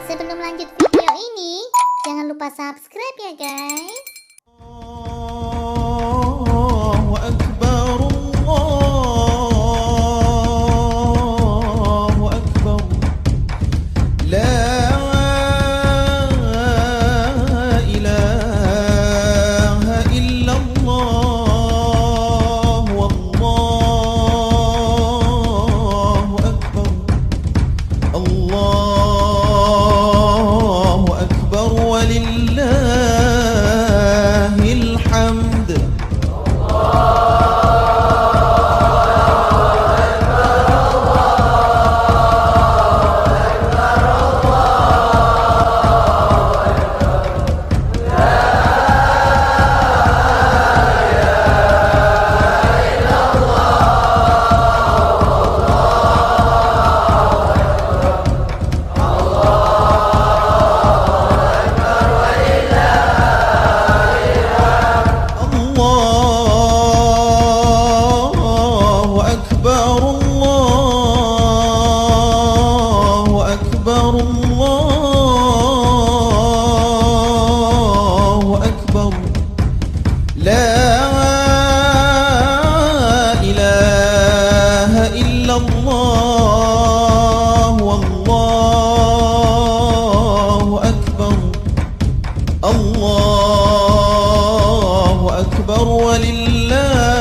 Sebelum lanjut video ini, jangan lupa subscribe ya guys. Allahu Akbar, Allahu Akbar. La ilaha illallah, wallahu akbar. Allahu akbar walillahil hamd. Allahu akbar. La ilaha illallah, wallahu akbar. Allahu akbar walillah